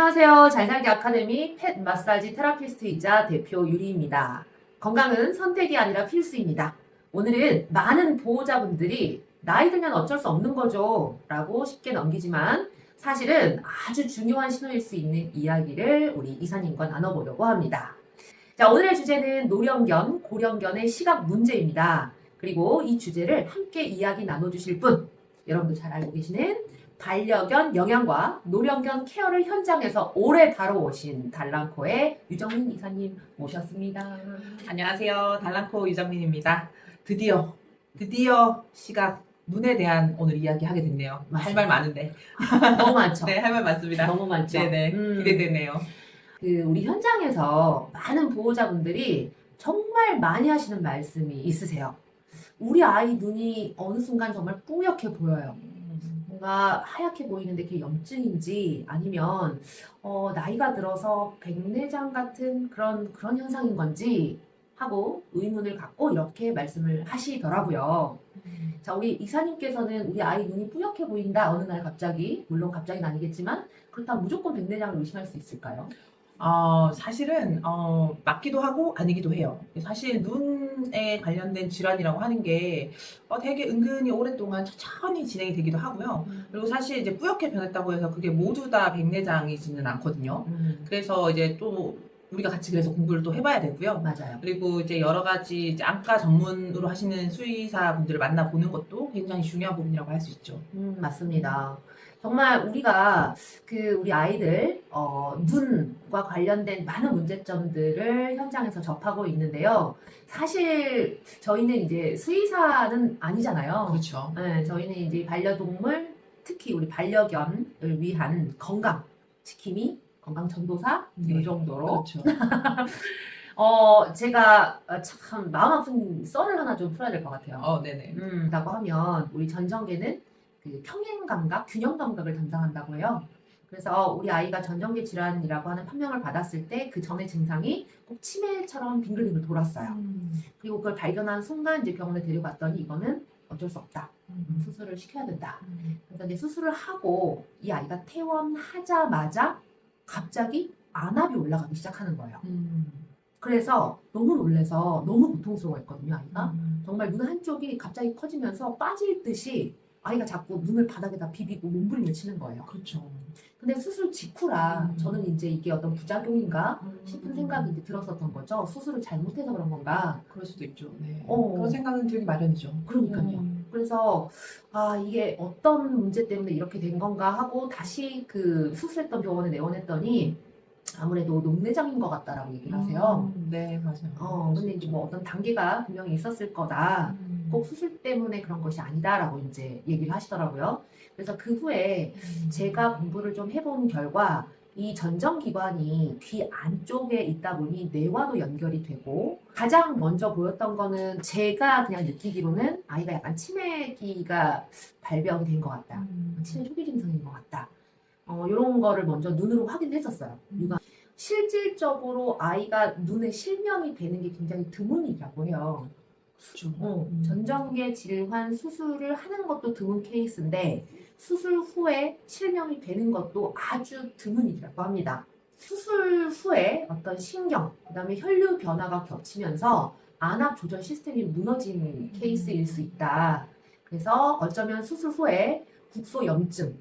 안녕하세요. 잘살기 아카데미 펫 마사지 테라피스트이자 대표 유리입니다. 건강은 선택이 아니라 필수입니다. 오늘은 많은 보호자분들이 나이 들면 어쩔 수 없는 거죠 라고 쉽게 넘기지만 사실은 아주 중요한 신호일 수 있는 이야기를 우리 이사님과 나눠보려고 합니다. 자, 오늘의 주제는 노령견, 고령견의 시각 문제입니다. 그리고 이 주제를 함께 이야기 나눠주실 분, 여러분도 잘 알고 계시는 반려견 영양과 노령견 케어를 현장에서 오래 다뤄오신 달랑코의 유정민 이사님 모셨습니다. 안녕하세요. 달랑코 유정민입니다. 드디어 시각, 눈에 대한 오늘 이야기 하게 됐네요. 할 말 많은데. 너무 많죠? 네, 할 말 많습니다. 너무 많죠? 네네. 기대되네요. 우리 현장에서 많은 보호자분들이 정말 많이 하시는 말씀이 있으세요. 우리 아이 눈이 어느 순간 정말 뿌옇게 보여요. 뭔가 하얗게 보이는데 그게 염증인지 아니면 나이가 들어서 백내장 같은 그런 현상인 건지 하고 의문을 갖고 이렇게 말씀을 하시더라고요. 자, 우리 이사님께서는 우리 아이 눈이 뿌옇게 보인다 어느 날 갑자기, 물론 갑자기는 아니겠지만 그렇다면 무조건 백내장을 의심할 수 있을까요? 사실은 맞기도 하고 아니기도 해요. 사실 눈에 관련된 질환이라고 하는 게 되게 은근히 오랫동안 천천히 진행이 되기도 하고요. 그리고 사실 이제 뿌옇게 변했다고 해서 그게 모두 다 백내장이지는 않거든요. 그래서 이제 또 우리가 같이 그래서 공부를 또 해봐야 되고요. 맞아요. 그리고 이제 여러 가지 이제 안과 전문으로 하시는 수의사분들을 만나보는 것도 굉장히 중요한 부분이라고 할 수 있죠. 맞습니다. 정말 우리가 우리 아이들 눈과 관련된 많은 문제점들을 현장에서 접하고 있는데요. 사실 저희는 이제 수의사는 아니잖아요. 그렇죠. 네, 저희는 이제 반려동물, 특히 우리 반려견을 위한 건강 지킴이, 건강 전도사 이 정도로. 그렇죠. 제가 참 마음 아픈 썰을 하나 좀 풀어야 될 것 같아요. 네네. 라고 하면 우리 전정계는 평행 감각, 균형 감각을 담당한다고 해요. 그래서 우리 아이가 전정계 질환이라고 하는 판명을 받았을 때 그 전의 증상이 꼭 치매처럼 빙글빙글 돌았어요. 그리고 그걸 발견한 순간 이제 병원에 데려갔더니 이거는 어쩔 수 없다. 수술을 시켜야 된다. 그래서 이제 수술을 하고 이 아이가 퇴원하자마자 갑자기 안압이 올라가기 시작하는 거예요. 그래서 너무 놀래서 너무 고통스러워했거든요, 아이가. 정말 눈 한쪽이 갑자기 커지면서 빠질 듯이 아이가 자꾸 눈을 바닥에다 비비고 몸부림을 치는 거예요. 그렇죠. 근데 수술 직후라 저는 이제 이게 어떤 부작용인가 싶은 생각이 이제 들었었던 거죠. 수술을 잘못해서 그런 건가. 그럴 수도 있죠. 네. 어. 그런 생각은 들기 마련이죠. 그러니까요. 그래서 이게 어떤 문제 때문에 이렇게 된 건가 하고 다시 그 수술했던 병원에 내원했더니 아무래도 녹내장인 것 같다라고 얘기를 하세요. 네, 맞아요. 근데 이제 뭐 어떤 단계가 분명히 있었을 거다. 꼭 수술 때문에 그런 것이 아니다라고 이제 얘기를 하시더라고요. 그래서 그 후에 제가 공부를 좀 해본 결과 이 전정기관이 귀 안쪽에 있다 보니 뇌와도 연결이 되고 가장 먼저 보였던 거는 제가 그냥 느끼기로는 아이가 약간 치매기가 발병이 된 것 같다. 치매 초기 증상인 것 같다. 이런 거를 먼저 눈으로 확인했었어요. 실질적으로 아이가 눈에 실명이 되는 게 굉장히 드문이라고 해요. 그렇죠. 전정계 질환 수술을 하는 것도 드문 케이스인데 수술 후에 실명이 되는 것도 아주 드문 일이라고 합니다. 수술 후에 어떤 신경, 그다음에 혈류 변화가 겹치면서 안압 조절 시스템이 무너진 케이스일 수 있다. 그래서 어쩌면 수술 후에 국소 염증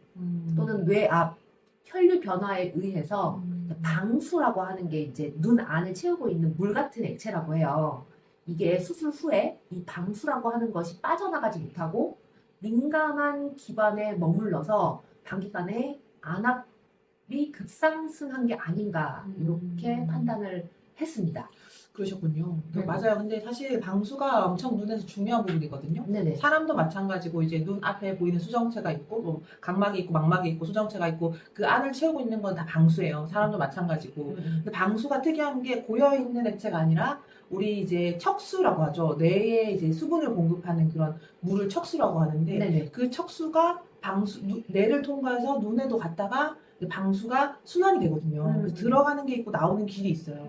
또는 뇌압, 혈류 변화에 의해서 방수라고 하는 게 이제 눈 안을 채우고 있는 물 같은 액체라고 해요. 이게 수술 후에 이 방수라고 하는 것이 빠져나가지 못하고 민감한 기관에 머물러서 단기간에 안압이 급상승한 게 아닌가 이렇게 판단을 했습니다. 그러셨군요. 맞아요. 근데 사실 방수가 엄청 눈에서 중요한 부분이거든요. 네네. 사람도 마찬가지고 이제 눈 앞에 보이는 수정체가 있고 뭐 각막이 있고 망막이 있고 수정체가 있고 그 안을 채우고 있는 건 다 방수예요. 사람도 마찬가지고. 근데 방수가 특이한 게 고여 있는 액체가 아니라 우리 이제 척수라고 하죠. 뇌에 이제 수분을 공급하는 그런 물을 척수라고 하는데 네네. 그 척수가 뇌를 통과해서 눈에도 갔다가 방수가 순환이 되거든요. 그래서 들어가는 게 있고 나오는 길이 있어요.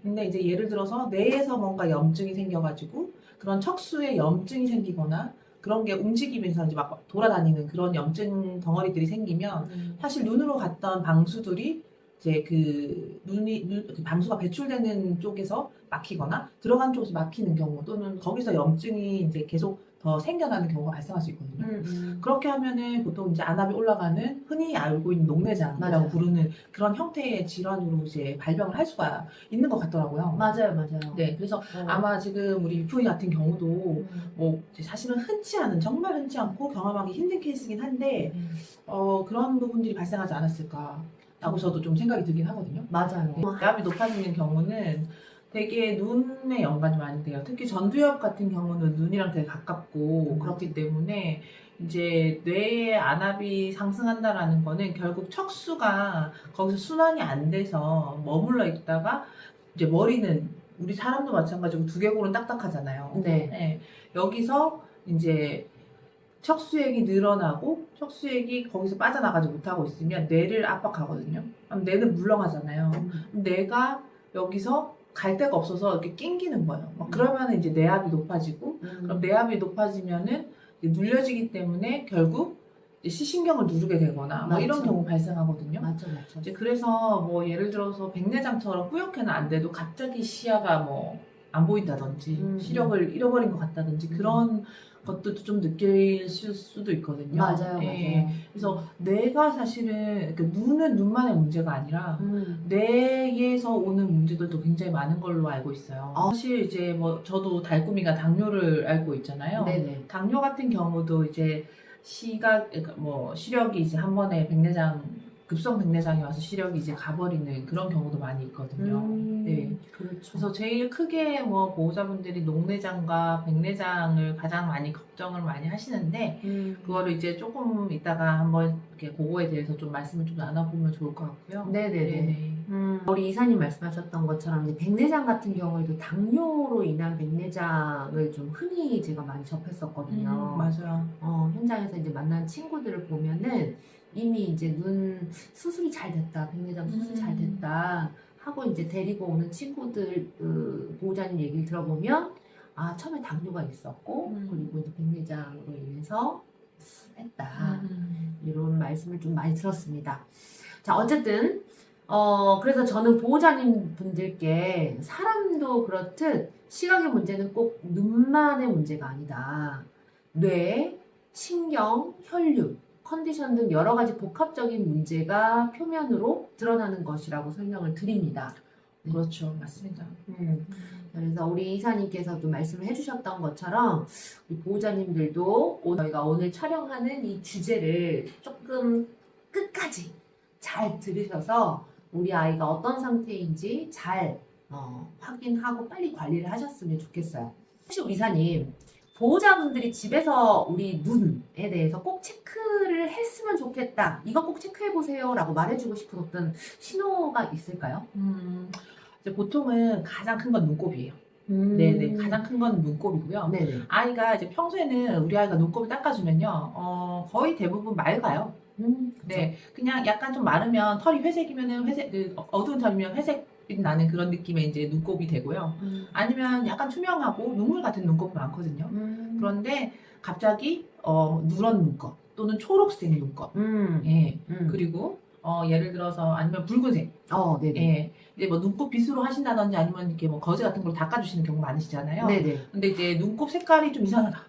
근데 이제 예를 들어서 뇌에서 뭔가 염증이 생겨가지고 그런 척수에 염증이 생기거나 그런 게 움직이면서 이제 막 돌아다니는 그런 염증 덩어리들이 생기면 사실 눈으로 갔던 방수들이 이제 그 그 밤수가 배출되는 쪽에서 막히거나 들어간 쪽에서 막히는 경우 또는 거기서 염증이 이제 계속 더 생겨나는 경우가 발생할 수 있거든요. 그렇게 하면은 보통 이제 안압이 올라가는 흔히 알고 있는 녹내장이라고 맞아요. 부르는 그런 형태의 질환으로 이제 발병을 할 수가 있는 것 같더라고요. 맞아요. 네, 그래서 아마 지금 우리 유프이 같은 경우도 뭐 이제 사실은 흔치 않은 정말 흔치 않고 경험하기 힘든 케이스긴 한데 그런 부분들이 발생하지 않았을까라고 저도 좀 생각이 들긴 하거든요. 맞아요. 뇌압이 높아지는 경우는 되게 눈에 연관이 많이 돼요. 특히 전두엽 같은 경우는 눈이랑 되게 가깝고 그렇기 때문에 이제 뇌의 안압이 상승한다라는 거는 결국 척수가 거기서 순환이 안 돼서 머물러 있다가 이제 머리는 우리 사람도 마찬가지고 두개골은 딱딱하잖아요. 네. 네, 여기서 이제 척수액이 늘어나고 척수액이 거기서 빠져나가지 못하고 있으면 뇌를 압박하거든요. 그럼 뇌는 물렁하잖아요. 그럼 뇌가 여기서 갈 데가 없어서 이렇게 낑기는 거예요. 막 그러면 이제 뇌압이 높아지고 그럼 뇌압이 높아지면은 이제 눌려지기 때문에 결국 이제 시신경을 누르게 되거나 뭐 이런 맞죠. 경우 발생하거든요. 맞죠. 이제 그래서 뭐 예를 들어서 백내장처럼 뿌옇게는 안 돼도 갑자기 시야가 뭐 안 보인다든지 시력을 잃어버린 것 같다든지 그런 것들도 좀 느낄 수도 있거든요. 맞아요. 예. 맞아요. 그래서 뇌가 사실은 그 눈은 눈만의 문제가 아니라 뇌에서 오는 문제들도 굉장히 많은 걸로 알고 있어요. 사실 이제 뭐 저도 달꾸미가 당뇨를 앓고 있잖아요. 네네. 당뇨 같은 경우도 이제 그러니까 뭐 시력이 이제 한 번에 급성 백내장이 와서 시력이 이제 가버리는 그런 경우도 많이 있거든요. 네. 그렇죠. 그래서 제일 크게 뭐 보호자분들이 녹내장과 백내장을 가장 많이 걱정을 많이 하시는데 그거를 이제 조금 이따가 한번 이렇게 그거에 대해서 좀 말씀을 좀 나눠보면 좋을 것 같고요. 네네네. 우리 이사님 말씀하셨던 것처럼 이제 백내장 같은 경우에도 당뇨로 인한 백내장을 좀 흔히 제가 많이 접했었거든요. 맞아요. 현장에서 이제 만난 친구들을 보면은 이미 이제 눈 수술이 잘 됐다, 백내장 수술 잘 됐다 하고 이제 데리고 오는 친구들 보호자님 얘기를 들어보면 처음에 당뇨가 있었고 그리고 이제 백내장으로 인해서 수술했다 이런 말씀을 좀 많이 들었습니다. 자, 어쨌든 그래서 저는 보호자님 분들께 사람도 그렇듯 시각의 문제는 꼭 눈만의 문제가 아니다. 뇌, 신경, 혈류, 컨디션 등 여러 가지 복합적인 문제가 표면으로 드러나는 것이라고 설명을 드립니다. 그렇죠. 맞습니다. 그래서 우리 이사님께서도 말씀을 해주셨던 것처럼 우리 보호자님들도 저희가 오늘 촬영하는 이 주제를 조금 끝까지 잘 들으셔서 우리 아이가 어떤 상태인지 잘 확인하고 빨리 관리를 하셨으면 좋겠어요. 혹시 우리 이사님 보호자분들이 집에서 우리 눈에 대해서 꼭 체크를 했으면 좋겠다. 이거 꼭 체크해보세요. 라고 말해주고 싶은 어떤 신호가 있을까요? 이제 보통은 가장 큰 건 눈곱이에요. 네네. 가장 큰 건 눈곱이고요. 네네. 아이가 이제 평소에는 우리 아이가 눈곱을 닦아주면요. 거의 대부분 맑아요. 네. 그냥 약간 좀 마르면 털이 회색이면은 어두운 털이면 회색 나는 그런 느낌의 이제 눈곱이 되고요. 아니면 약간 투명하고 눈물 같은 눈곱이 많거든요. 그런데 갑자기 누런 눈곱 또는 초록색 눈곱, 예. 그리고 예를 들어서 아니면 붉은색, 네네. 예. 이제 뭐 눈곱 빗으로 하신다든지 아니면 이렇게 뭐 거즈 같은 걸로 닦아주시는 경우 많으시잖아요. 네네. 근데 이제 눈곱 색깔이 좀 이상하다.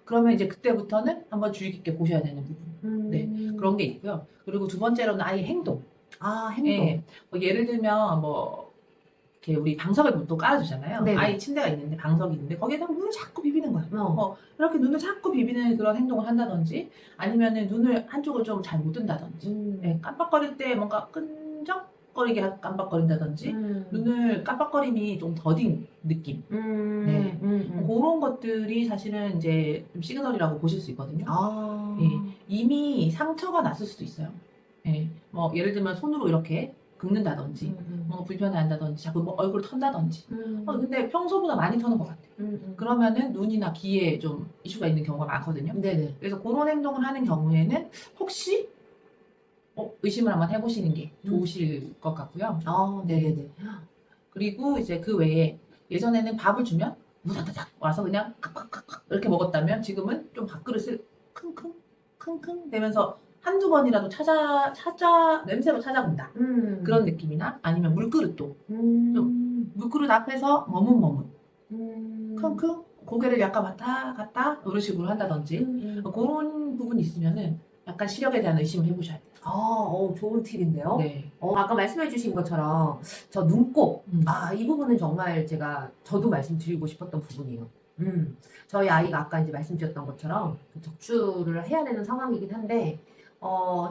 그러면 이제 그때부터는 한번 주의 깊게 보셔야 되는 부분. 네. 그런 게 있고요. 그리고 두 번째로는 아이의 행동. 행동. 예. 뭐 예를 들면 뭐 이렇게 우리 방석을 보통 깔아주잖아요. 네네. 아이 침대가 있는데 방석이 있는데 거기에다 눈을 자꾸 비비는 거야. 이렇게 눈을 자꾸 비비는 그런 행동을 한다든지 아니면은 눈을 한쪽을 좀 잘 못 뜬다든지 예, 깜빡거릴 때 뭔가 끈적거리게 깜빡거린다든지 눈을 깜빡거림이 좀 더딘 느낌. 네. 그런 것들이 사실은 이제 좀 시그널이라고 보실 수 있거든요. 예. 이미 상처가 났을 수도 있어요. 예. 뭐 예를 들면 손으로 이렇게 긁는다든지 뭔가 불편해한다든지 자꾸 뭐 얼굴을 턴다든지 근데 평소보다 많이 터는 것 같아요. 그러면은 눈이나 귀에 좀 이슈가 있는 경우가 많거든요. 네네. 그래서 그런 행동을 하는 경우에는 혹시 의심을 한번 해보시는 게 좋으실 것 같고요. 네네네. 그리고 이제 그 외에 예전에는 밥을 주면 무다다닥 와서 그냥 칵칵칵칵 이렇게 먹었다면 지금은 좀 밥그릇을 킁킁 킁킁 대면서 한두 번이라도 냄새로 찾아본다. 그런 느낌이나 아니면 물그릇도 물그릇 앞에서 머뭇머뭇 킁킁 고개를 약간 왔다 갔다 이런 식으로 한다든지 그런 부분이 있으면은 약간 시력에 대한 의심을 해보셔야 돼요. 좋은 팁인데요. 네. 아까 말씀해주신 것처럼 저 눈곱, 이 부분은 정말 저도 말씀드리고 싶었던 부분이에요. 저희 아이가 아까 이제 말씀드렸던 것처럼 그 적출을 해야 되는 상황이긴 한데,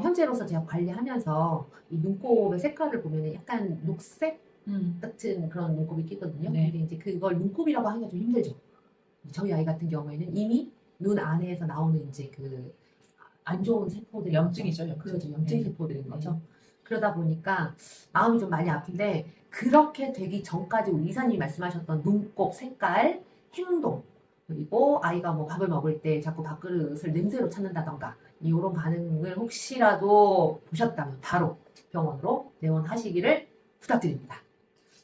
현재로서 제가 관리하면서 이 눈곱의 색깔을 보면은 약간 녹색 같은 그런 눈곱이 끼거든요. 네. 근데 이제 그걸 눈곱이라고 하기가 좀 힘들죠. 저희 아이 같은 경우에는 이미 눈 안에서 나오는 이제 그 안 좋은 세포들이 염증이죠, 염증. 그렇죠. 염증 네. 세포들인 거죠. 그러다 보니까 마음이 좀 많이 아픈데 그렇게 되기 전까지 우리 이사님이 말씀하셨던 눈곱 색깔, 행동 그리고 아이가 뭐 밥을 먹을 때 자꾸 밥그릇을 냄새로 찾는다던가 이런 반응을 혹시라도 보셨다면 바로 병원으로 내원하시기를 부탁드립니다.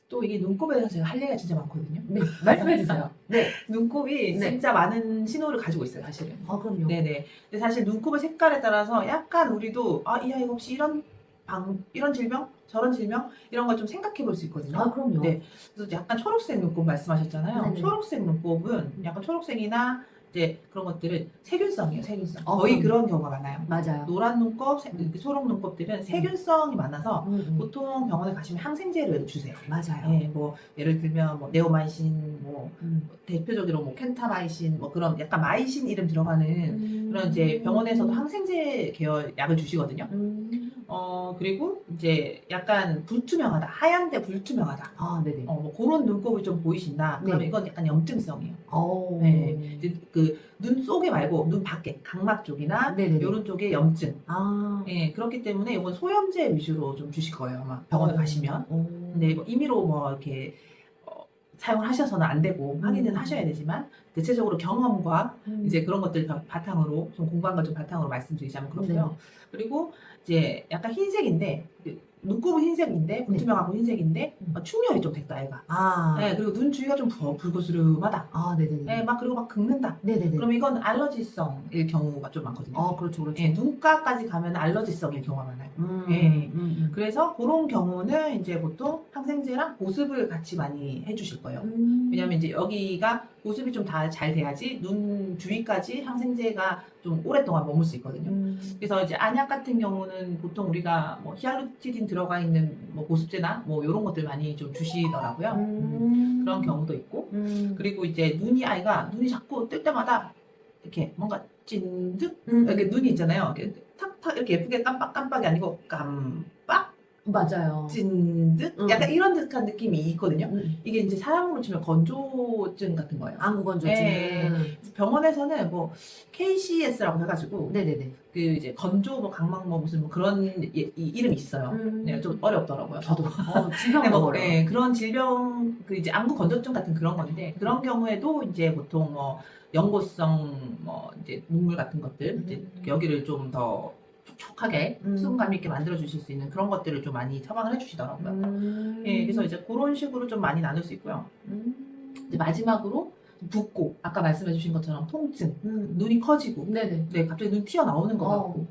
또 이게 눈곱에 대해서 제가 할 얘기가 진짜 많거든요. 네, 말씀해 주세요. 네. 눈곱이 네. 진짜 많은 신호를 가지고 있어요, 사실은. 그럼요. 네네. 근데 사실 눈곱의 색깔에 따라서 약간 우리도 이 아이가 혹시 이런 질병? 저런 질병? 이런 걸 좀 생각해 볼 수 있거든요. 그럼요. 네. 그래서 약간 초록색 눈곱 말씀하셨잖아요. 네네. 초록색 눈곱은 약간 초록색이나 이제 그런 것들은 세균성이에요, 세균성. 그럼요. 거의 그런 경우가 많아요. 맞아요. 노란 눈곱, 초록 눈곱들은 세균성이 많아서 보통 병원에 가시면 항생제를 주세요. 맞아요. 네, 뭐 예를 들면 뭐 네오마이신, 뭐 대표적으로 뭐 켄타마이신, 뭐 그런 약간 마이신 이름 들어가는 그런 이제 병원에서도 항생제 계열 약을 주시거든요. 그리고 이제 약간 불투명하다, 하얀데 불투명하다. 네네. 뭐 그런 눈곱이 좀 보이신다. 그러면 네. 이건 약간 염증성이에요. 네. 이제 그 눈 속에 말고 눈 밖에 각막 쪽이나 네네네. 이런 쪽에 염증. 예, 그렇기 때문에 이건 소염제 위주로 좀 주실 거예요, 아마 병원에 가시면. 근데 뭐 임의로 뭐 이렇게 사용을 하셔서는 안 되고 확인은 하셔야 되지만 대체적으로 경험과 이제 그런 것들 바탕으로 좀 공부한 걸 좀 바탕으로 말씀드리자면 그렇고요. 그리고 이제 약간 흰색인데 눈곱은 흰색인데 불투명하고 흰색인데 충혈이 좀 됐다 애가. 네, 그리고 눈 주위가 좀 붉어스름하다. 네네네. 네, 막 그리고 막 긁는다. 네네네. 그럼 이건 알러지성일 경우가 좀 많거든요. 그렇죠, 그렇죠. 네, 눈가까지 가면 알러지성일 경우가 많아요. 그래서 그런 경우는 이제 보통 항생제랑 보습을 같이 많이 해주실 거예요. 왜냐면 이제 여기가 보습이 좀 다 잘 돼야지 눈 주위까지 항생제가 좀 오랫동안 머물 수 있거든요. 그래서 이제 안약 같은 경우는 보통 우리가 뭐 히알루티딘 들어가 있는 뭐 보습제나 뭐 이런 것들 많이 좀 주시더라고요. 그런 경우도 있고. 그리고 이제 아이가 눈이 자꾸 뜰 때마다 이렇게 뭔가 찐득 이렇게 눈이 있잖아요. 이렇게 탁탁 이렇게 예쁘게 깜빡깜빡이 아니고 깜빡 맞아요. 찐득 약간 이런 듯한 느낌이 있거든요. 이게 이제 사람으로 치면 건조증 같은 거예요. 안구건조증. 네. 병원에서는 뭐 KCS라고 해가지고 네네네. 그 이제 건조 뭐 각막 뭐 무슨 뭐 그런 이름이 있어요. 네, 좀 어렵더라고요. 저도. 질병 뭐, 어려워. 네, 그런 질병 그 이제 안구 건조증 같은 그런 건데 그런 경우에도 이제 보통 뭐 연고성 뭐 이제 눈물 같은 것들 이제 여기를 좀 더 촉촉하게 수분감 있게 만들어 주실 수 있는 그런 것들을 좀 많이 처방을 해주시더라고요. 예, 그래서 이제 그런 식으로 좀 많이 나눌 수 있고요. 이제 마지막으로 붓고 아까 말씀해주신 것처럼 통증, 눈이 커지고, 네네. 네, 갑자기 눈 튀어나오는 것 같고,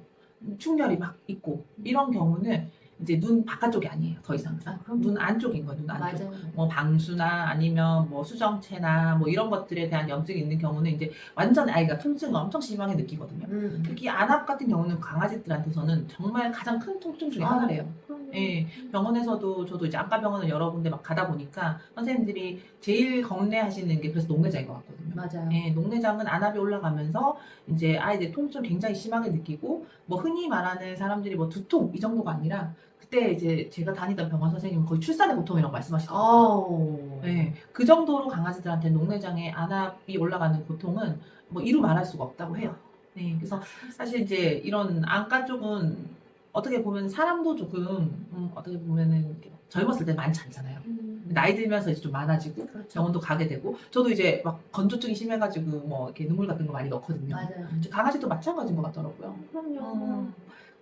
충혈이 막 있고 이런 경우는 이제 눈 바깥쪽이 아니에요, 더 이상. 눈 안쪽인 거예요, 눈 안쪽. 맞아요. 뭐 방수나 아니면 뭐 수정체나 뭐 이런 것들에 대한 염증이 있는 경우는 이제 완전 아이가 통증을 엄청 심하게 느끼거든요. 특히 안압 같은 경우는 강아지들한테서는 정말 가장 큰 통증 중에 하나래요. 예, 병원에서도 저도 이제 안과 병원을 여러 군데 막 가다 보니까 선생님들이 제일 겁내하시는 게 그래서 녹내장인 것 같거든요. 맞아요. 예, 녹내장은 안압이 올라가면서 이제 아이들 통증 굉장히 심하게 느끼고 뭐 흔히 말하는 사람들이 뭐 두통 이 정도가 아니라 그때 이제 제가 다니던 병원 선생님은 거의 출산의 고통이라고 말씀하시더라고요. 네, 그 정도로 강아지들한테 녹내장에 안압이 올라가는 고통은 뭐 이루 말할 수가 없다고 해요. 네, 그래서 사실 이제 이런 안과 쪽은 어떻게 보면 사람도 조금 어떻게 보면은 젊었을 때 많지 않잖아요. 나이 들면서 이제 좀 많아지고 병원도 가게 되고 저도 이제 막 건조증이 심해가지고 뭐 이렇게 눈물 같은 거 많이 넣거든요. 맞아요. 강아지도 마찬가지인 것 같더라고요. 그럼요.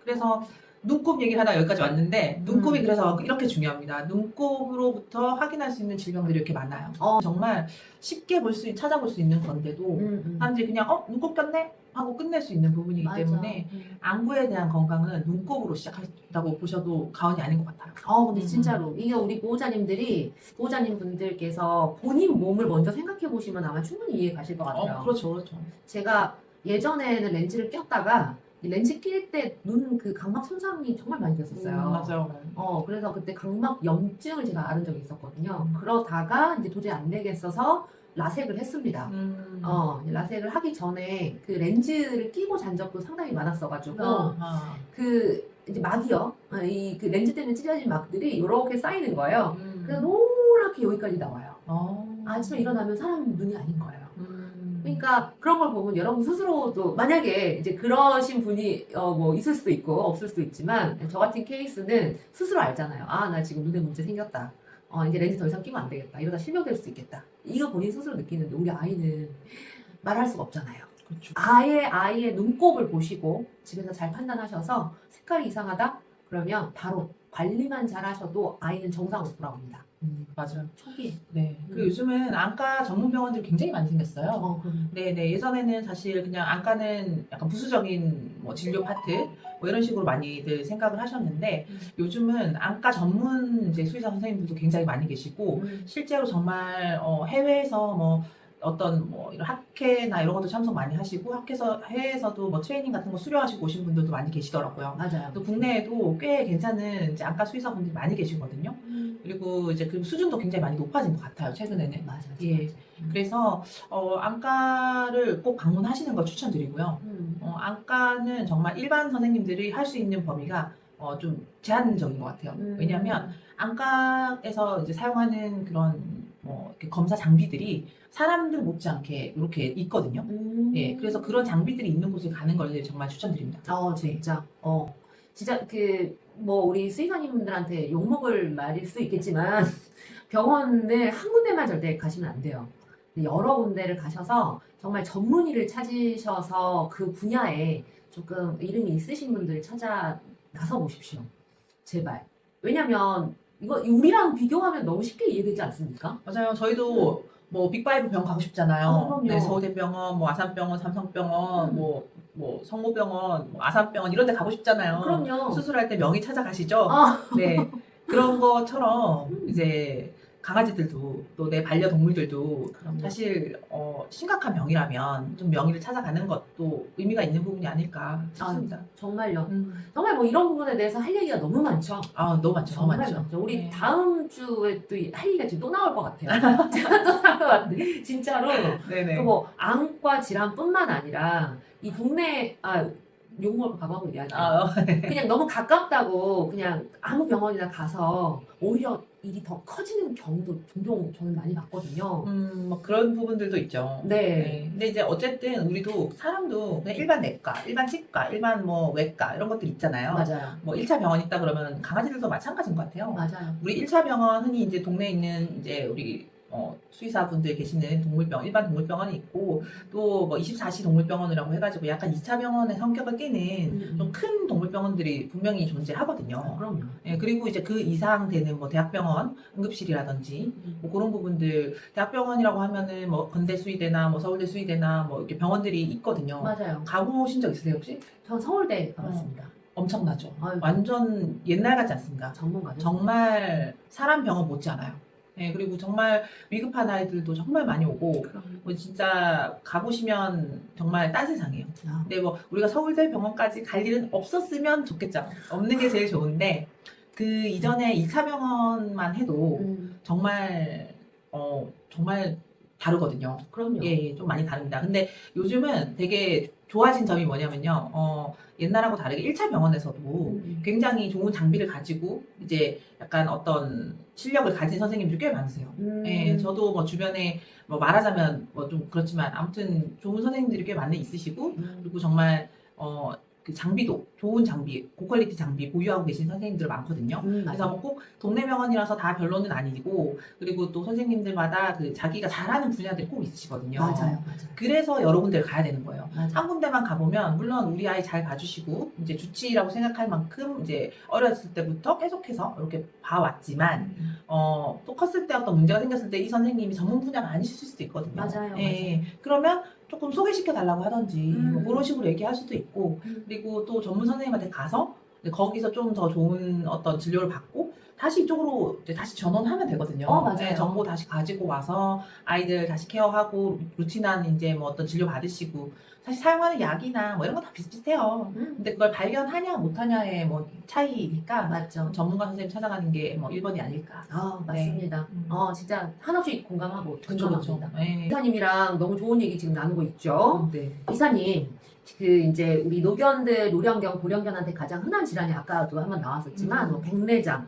그래서 눈곱 얘기를 하다 여기까지 왔는데 눈곱이 음. 그래서 이렇게 중요합니다. 눈곱으로부터 확인할 수 있는 질병들이 이렇게 많아요. 정말 쉽게 찾아볼 수 있는 건데도 사람들이 그냥 눈곱 꼈네? 하고 끝낼 수 있는 부분이기 맞아. 때문에 안구에 대한 건강은 눈곱으로 시작한다고 보셔도 과언이 아닌 것 같아요. 근데 진짜로 이게 우리 보호자님 분들께서 본인 몸을 먼저 생각해 보시면 아마 충분히 이해 가실 것 같아요. 그렇죠, 그렇죠. 제가 예전에는 렌즈를 꼈다가 이 렌즈 낄 때 눈 그 각막 손상이 정말 많이 됐었어요. 맞아요. 그래서 그때 각막 염증을 제가 앓은 적이 있었거든요. 그러다가 이제 도저히 안 되겠어서 라섹을 했습니다. 라섹을 하기 전에 그 렌즈를 끼고 잔 적도 상당히 많았어가지고 그 이제 막이요. 이 그 렌즈 때문에 찢어진 막들이 이렇게 쌓이는 거예요. 그래서 노랗게 여기까지 나와요. 아침에 일어나면 사람 눈이 아닌 거예요. 그러니까 그런 걸 보면 여러분 스스로도 만약에 이제 그러신 분이 뭐 있을 수도 있고 없을 수도 있지만 저 같은 케이스는 스스로 알잖아요. 아, 나 지금 눈에 문제 생겼다. 이제 렌즈 더 이상 끼면 안 되겠다. 이러다 실명될 수도 있겠다. 이거 본인 스스로 느끼는데 우리 아이는 말할 수가 없잖아요. 그렇죠. 아이의 눈곱을 보시고 집에서 잘 판단하셔서 색깔이 이상하다? 그러면 바로 관리만 잘 하셔도 아이는 정상으로 돌아옵니다. 맞아요. 초기에. 네. 그 요즘은 안과 전문 병원들이 굉장히 많이 생겼어요. 그럼요. 네. 예전에는 사실 그냥 안과는 약간 부수적인 뭐 진료 파트 뭐 이런 식으로 많이들 생각을 하셨는데 요즘은 안과 전문 이제 수의사 선생님들도 굉장히 많이 계시고 실제로 정말 해외에서 뭐 어떤 뭐 이런 학회나 이런 것도 참석 많이 하시고 해외에서도 뭐 트레이닝 같은 거 수료하시고 오신 분들도 많이 계시더라고요. 맞아요. 또 국내에도 꽤 괜찮은 이제 안과 수의사분들이 많이 계시거든요. 그리고 이제 그 수준도 굉장히 많이 높아진 것 같아요, 최근에는. 맞아요. 예. 그래서 안과를 꼭 방문하시는 걸 추천드리고요. 안과는 정말 일반 선생님들이 할 수 있는 범위가 좀 제한적인 것 같아요. 왜냐하면 안과에서 이제 사용하는 그런 뭐 이렇게 검사 장비들이 사람들 못지않게 이렇게 있거든요. 예, 그래서 그런 장비들이 있는 곳에 가는 걸 정말 추천드립니다. 진짜. 진짜 뭐 우리 수의사님들한테 욕먹을 말일 수 있겠지만 병원을 한 군데만 절대 가시면 안 돼요. 여러 군데를 가셔서 정말 전문의를 찾으셔서 그 분야에 조금 이름이 있으신 분들을 찾아 나서 보십시오. 제발. 왜냐면 이거 우리랑 비교하면 너무 쉽게 이해되지 않습니까? 맞아요. 저희도 뭐 빅5 병원 가고 싶잖아요. 그럼요. 네, 서울대병원, 뭐 아산병원, 삼성병원, 뭐 성모병원, 뭐 아산병원 이런 데 가고 싶잖아요. 그럼요. 수술할 때 명의 찾아가시죠. 네. 그런 것처럼 이제 강아지들도 또 내 반려동물들도 사실 심각한 병이라면 좀 명의를 찾아가는 것도 의미가 있는 부분이 아닐까 싶습니다. 정말요. 정말 뭐 이런 부분에 대해서 할 얘기가 너무 많죠. 너무 많죠. 너무 많죠. 우리 네. 다음 주에 또 할 얘기가 지금 또 나올 것 같아요. 제가 또 나올 것 같아요. 진짜로. 네네. 그 뭐 안과 질환뿐만 아니라 이 동네 욕먹을 가봐고 얘기하죠. 그냥 너무 가깝다고 그냥 아무 병원이나 가서 오히려 일이 더 커지는 경우도 종종 저는 많이 봤거든요. 뭐 그런 부분들도 있죠. 네. 근데 이제 어쨌든 우리도 사람도 그냥 일반 내과, 일반 치과, 일반 뭐 외과 이런 것들 있잖아요. 맞아요. 뭐 1차 병원 있다 그러면 강아지들도 마찬가지인 것 같아요. 맞아요. 우리 1차 병원 흔히 이제 동네에 있는 이제 우리 수의사분들 계시는 동물병원, 일반 동물병원이 있고 또 뭐 24시 동물병원이라고 해가지고 약간 2차 병원의 성격을 띠는 좀 큰 동물병원들이 분명히 존재하거든요. 그럼요. 예, 그리고 이제 그 이상 되는 뭐 대학병원 응급실이라든지 뭐 그런 부분들 대학병원이라고 하면은 뭐 건대 수의대나 뭐 서울대 수의대나 뭐 이렇게 병원들이 있거든요. 맞아요. 가보신 적 있으세요 혹시? 전 서울대 가봤습니다. 엄청나죠. 아이고. 완전 옛날 같지 않습니까? 전문가죠. 정말 사람 병원 못지않아요. 예, 그리고 정말 위급한 아이들도 정말 많이 오고 뭐 진짜 가보시면 정말 딴 세상이에요. 근데 뭐 우리가 서울대 병원까지 갈 일은 없었으면 좋겠죠. 없는 게 제일 좋은데 그 이전에 2차 병원만 해도 정말 정말 다르거든요. 그럼요. 예, 좀 많이 다릅니다. 근데 요즘은 되게 좋아진 점이 뭐냐면요. 옛날하고 다르게 1차 병원에서도 굉장히 좋은 장비를 가지고 이제 약간 어떤 실력을 가진 선생님들이 꽤 많으세요. 예, 저도 뭐 주변에 뭐 말하자면 뭐 좀 그렇지만 아무튼 좋은 선생님들이 꽤 많이 있으시고 그리고 정말 그 장비도 좋은 장비, 고퀄리티 장비 보유하고 계신 선생님들 많거든요. 그래서 맞아요. 뭐 꼭 동네 병원이라서 다 별로는 아니고, 그리고 또 선생님들마다 그 자기가 잘하는 분야들이 꼭 있으시거든요. 맞아요. 그래서 여러 군데를 가야 되는 거예요. 맞아요. 한 군데만 가보면 물론 우리 아이 잘 봐주시고 이제 주치의라고 생각할 만큼 이제 어렸을 때부터 계속해서 이렇게 봐왔지만 또 컸을 때 어떤 문제가 생겼을 때 이 선생님이 전문 분야가 아니실 수도 있거든요. 맞아요. 예. 그러면 조금 소개시켜 달라고 하던지 뭐 그런 식으로 얘기할 수도 있고, 그리고 또 전문 선생님한테 가서 이제 거기서 좀 더 좋은 어떤 진료를 받고 다시 이쪽으로 이제 다시 전원하면 되거든요. 맞아요. 네, 정보 다시 가지고 와서 아이들 다시 케어하고 루틴한 이제 뭐 어떤 진료 받으시고, 사실 사용하는 약이나 뭐 이런 거 다 비슷비슷해요. 근데 그걸 발견하냐 못하냐의 뭐 차이니까 맞죠. 전문가 선생님 찾아가는 게 뭐 1번이 아닐까. 맞습니다. 진짜 한없이 공감하고 그쵸. 동감합니다. 네. 이사님이랑 너무 좋은 얘기 지금 나누고 있죠. 네. 이사님, 그 이제 우리 노견들, 노령견, 고령견한테 가장 흔한 질환이 아까도 한번 나왔었지만 뭐 백내장,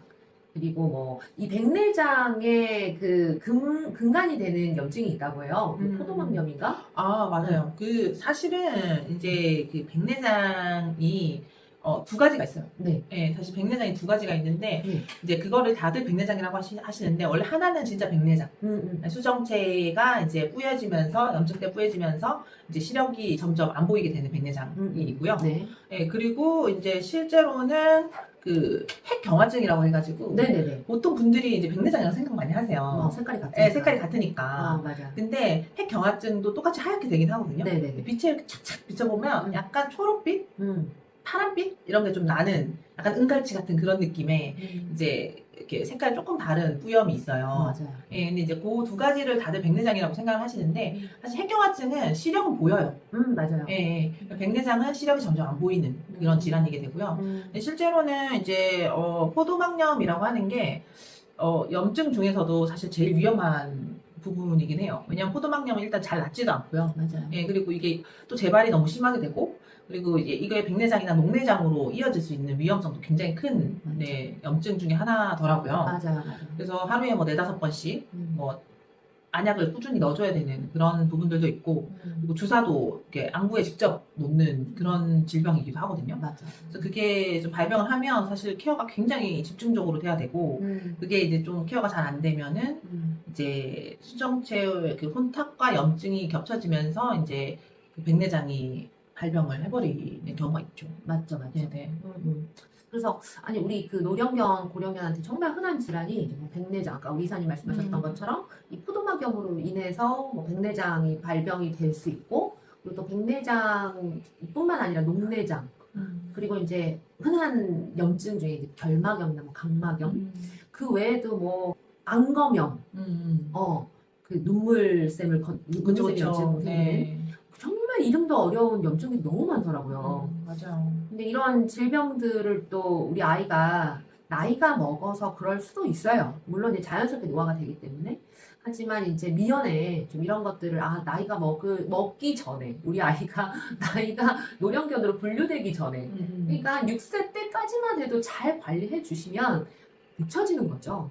그리고 뭐 이 백내장에 그 근간이 되는 염증이 있다고 해요. 그 포도막염인가? 맞아요. 그 사실은 이제 그 백내장이 두 가지가 있어요. 네. 예, 사실 백내장이 두 가지가 있는데 네. 이제 그거를 다들 백내장이라고 하시는데, 원래 하나는 진짜 백내장. 수정체가 이제 뿌여지면서, 염증 때 뿌여지면서 이제 시력이 점점 안 보이게 되는 백내장이고요. 네. 예, 그리고 이제 실제로는 그 핵경화증이라고 해가지고 네네네. 보통 분들이 이제 백내장이라고 생각 많이 하세요. 색깔이 같으니까. 예, 색깔이 같으니까. 맞아. 근데 핵경화증도 똑같이 하얗게 되긴 하거든요. 네네네. 빛에 이렇게 착착 비춰보면 약간 초록빛, 파란빛 이런 게 좀 나는 약간 은갈치 같은 그런 느낌의 이제 이렇게 색깔 조금 다른 뿌염이 있어요. 맞아요. 예, 근데 이제 그 두 가지를 다들 백내장이라고 생각을 하시는데, 사실 핵경화증은 시력은 보여요. 맞아요. 예, 백내장은 시력이 점점 안 보이는 그런 질환이게 되고요. 근데 실제로는 이제 포도막염이라고 하는 게 염증 중에서도 사실 제일 위험한 부분이긴 해요. 왜냐면 포도막염은 일단 잘 낫지도 않고요. 맞아요. 예, 그리고 이게 또 재발이 너무 심하게 되고, 그리고 이제 이거의 백내장이나 녹내장으로 이어질 수 있는 위험성도 굉장히 큰 염증 중에 하나더라고요. 맞아요. 그래서 하루에 뭐 4-5번씩 뭐 안약을 꾸준히 넣어줘야 되는 그런 부분들도 있고, 그리고 주사도 이렇게 안구에 직접 놓는 그런 질병이기도 하거든요. 맞아. 그래서 그게 좀 발병을 하면 사실 케어가 굉장히 집중적으로 돼야 되고, 그게 이제 좀 케어가 잘 안 되면은 이제 수정체의 그 혼탁과 염증이 겹쳐지면서 이제 그 백내장이 발병을 해버리는 경우가 있죠. 맞죠. 네. 그래서 아니 우리 그 노령견, 고령견한테 정말 흔한 질환이 이제 뭐 백내장, 아까 우리 이사님 말씀하셨던 것처럼 이 포도막염으로 인해서 뭐 백내장이 발병이 될 수 있고, 그리고 또 백내장뿐만 아니라 녹내장, 그리고 이제 흔한 염증 중에 이제 결막염이나 뭐 각막염, 그 외에도 뭐 안검염, 그 눈물샘을 눈물샘 염증 생기는 정말 이름도 어려운 염증이 너무 많더라고요. 맞아요. 근데 이런 질병들을 또 우리 아이가 나이가 먹어서 그럴 수도 있어요. 물론 이제 자연스럽게 노화가 되기 때문에. 하지만 이제 미연에 좀 이런 것들을 나이가 먹기 전에, 우리 아이가 나이가 노령견으로 분류되기 전에, 그러니까 6세 때까지만 해도 잘 관리해 주시면 늦춰지는 거죠.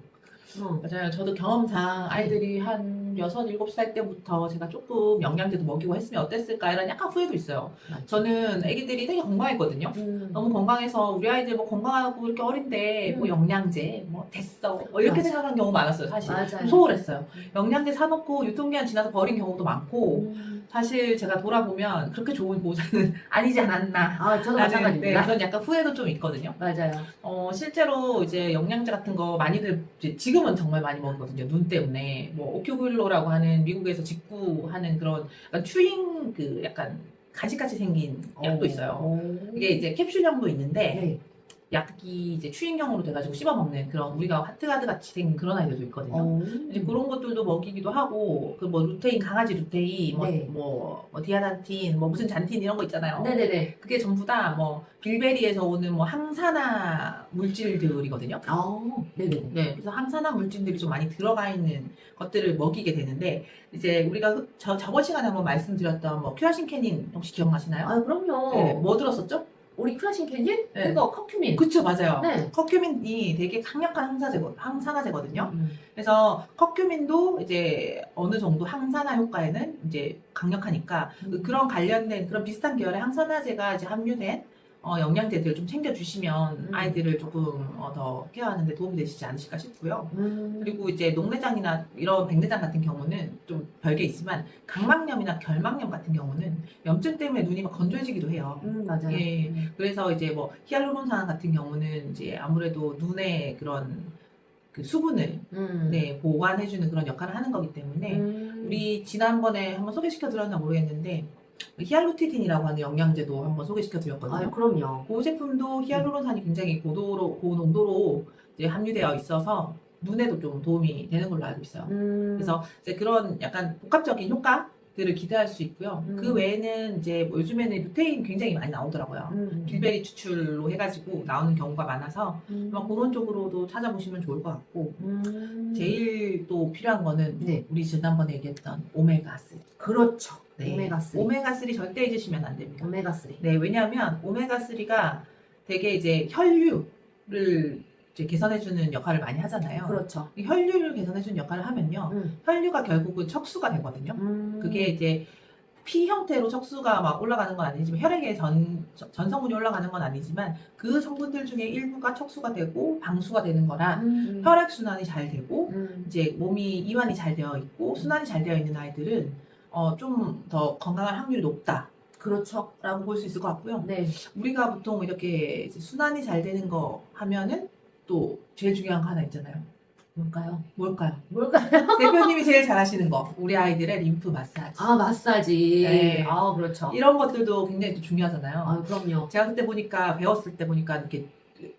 맞아요. 저도 경험상 아이들이 한 6, 7살 때부터 제가 조금 영양제도 먹이고 했으면 어땠을까 이런 약간 후회도 있어요. 맞죠. 저는 아기들이 되게 건강했거든요. 너무 건강해서 우리 아이들 뭐 건강하고 이렇게 어린데 뭐 영양제 뭐 됐어 뭐 이렇게 맞아. 생각한 경우 많았어요. 사실 맞아요. 좀 소홀했어요. 영양제 사놓고 유통기한 지나서 버린 경우도 많고, 사실 제가 돌아보면 그렇게 좋은 보호자는 아니지 않았나. 저도 마찬가지입니다. 그런 약간 후회도 좀 있거든요. 맞아요. 실제로 이제 영양제 같은 거 많이들 이제 지금은 정말 많이 먹거든요. 눈 때문에 뭐 오큐빌로라고 하는 미국에서 직구하는 그런 약간 추잉 그 약간 간식같이 생긴 약도 있어요. 이게 이제 캡슐형도 있는데 네. 약이 이제 추잉형으로 돼가지고 씹어 먹는 그런, 우리가 하트가드 같이 생긴 그런 아이들도 있거든요. 이제 그런 것들도 먹이기도 하고, 그 뭐 루테인, 강아지 루테인, 뭐 디아단틴, 뭐 무슨 잔틴 이런 거 있잖아요. 네네네. 그게 전부 다 뭐 빌베리에서 오는 뭐 항산화 물질들이거든요. 네네네. 네, 그래서 항산화 물질들이 좀 많이 들어가 있는 것들을 먹이게 되는데, 이제 우리가 저번 시간에 한번 말씀드렸던 뭐 큐아신캐닌 혹시 기억나시나요? 그럼요. 네, 뭐 들었었죠? 우리 큐아신캐닌? 네. 그거 커큐민. 그쵸, 맞아요. 네. 커큐민이 되게 강력한 항산화제거든요. 그래서 커큐민도 이제 어느 정도 항산화 효과에는 이제 강력하니까 그런 관련된 그런 비슷한 계열의 항산화제가 이제 함유된 영양제들 좀 챙겨주시면 아이들을 조금 더 케어하는 데 도움이 되시지 않으실까 싶고요. 그리고 이제 녹내장이나 이런 백내장 같은 경우는 좀 별게 있지만 각막염이나 결막염 같은 경우는 염증 때문에 눈이 막 건조해지기도 해요. 맞아요. 예. 그래서 이제 뭐 히알루론산 같은 경우는 이제 아무래도 눈에 그런 그 수분을 네, 보완해주는 그런 역할을 하는 거기 때문에 우리 지난번에 한번 소개시켜 드렸나 모르겠는데 히알루티딘이라고 하는 영양제도 한번 소개시켜 드렸거든요. 그럼요. 그 제품도 히알루론산이 굉장히 고농도로 이제 함유되어 있어서 눈에도 좀 도움이 되는 걸로 알고 있어요. 그래서 이제 그런 약간 복합적인 효과들을 기대할 수 있고요. 그 외에는 이제 뭐 요즘에는 루테인 굉장히 많이 나오더라고요. 빌베리 추출로 해가지고 나오는 경우가 많아서 아마 그런 쪽으로도 찾아보시면 좋을 것 같고 제일 또 필요한 거는 네. 우리 지난번에 얘기했던 오메가3. 그렇죠. 네. 오메가3. 오메가3 절대 잊으시면 안 됩니다. 오메가3. 네, 왜냐하면 오메가3가 되게 이제 혈류를 이제 개선해주는 역할을 많이 하잖아요. 그렇죠. 이 혈류를 개선해주는 역할을 하면요. 혈류가 결국은 척수가 되거든요. 그게 이제 피 형태로 척수가 막 올라가는 건 아니지만 혈액의 전 성분이 올라가는 건 아니지만 그 성분들 중에 일부가 척수가 되고 방수가 되는 거라 혈액 순환이 잘 되고 이제 몸이 이완이 잘 되어 있고 순환이 잘 되어 있는 아이들은 좀 더 건강할 확률이 높다. 그렇죠. 라고 볼 수 있을 것 같고요. 네. 우리가 보통 이렇게 이제 순환이 잘 되는 거 하면은 또 제일 중요한 거 하나 있잖아요. 뭘까요? 뭘까요? 뭘까요? 대표님이 제일 잘하시는 거. 우리 아이들의 림프 마사지. 마사지. 네. 그렇죠. 이런 것들도 굉장히 또 중요하잖아요. 그럼요. 제가 그때 보니까 배웠을 때 보니까 이렇게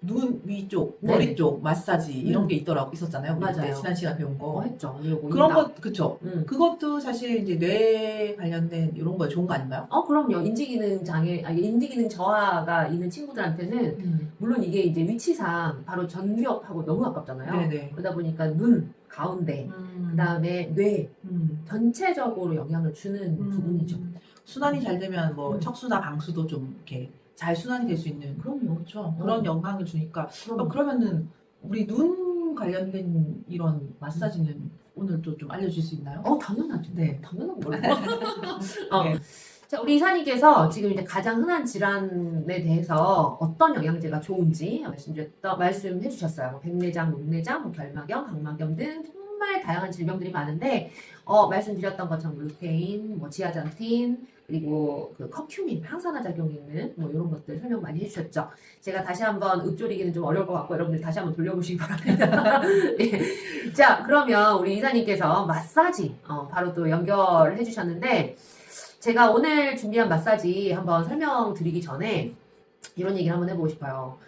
눈 위쪽, 네네. 머리 쪽 마사지 이런 게 있었잖아요. 우리 맞아요. 그때 지난 시간 배운 거. 했죠. 그리고 그런 인당. 것, 그쵸. 그것도 사실 이제 뇌 관련된 이런 거에 좋은 거 아닌가요? 그럼요. 인지기능 장애, 인지기능 저하가 있는 친구들한테는 물론 이게 이제 위치상 바로 전두엽하고 너무 가깝잖아요. 네네. 그러다 보니까 눈 가운데, 그다음에 뇌 전체적으로 영향을 주는 부분이죠. 순환이 잘 되면 뭐 척수나 방수도 좀 이렇게 잘 순환이 될 수 있는 그럼요. 그렇죠. 그런 영향을 주니까 그럼요. 그러면은 우리 눈 관련된 이런 마사지는 오늘 또 좀 알려줄 수 있나요? 당연하죠. 네. 당연한 걸로. 네. 자, 우리 이사님께서 지금 이제 가장 흔한 질환에 대해서 어떤 영양제가 좋은지 말씀해 주셨어요. 뭐 백내장, 녹내장, 뭐 결막염, 각막염 등 정말 다양한 질병들이 많은데, 말씀드렸던 것처럼 루테인, 뭐 지아잔틴, 그리고 그 커큐민, 항산화 작용이 있는 뭐 이런 것들 설명 많이 해주셨죠. 제가 다시 한번 읊조리기는 좀 어려울 것 같고 여러분들 다시 한번 돌려보시기 바랍니다. 예. 자, 그러면 우리 이사님께서 마사지 바로 또 연결해 주셨는데, 제가 오늘 준비한 마사지 한번 설명드리기 전에 이런 얘기를 한번 해보고 싶어요.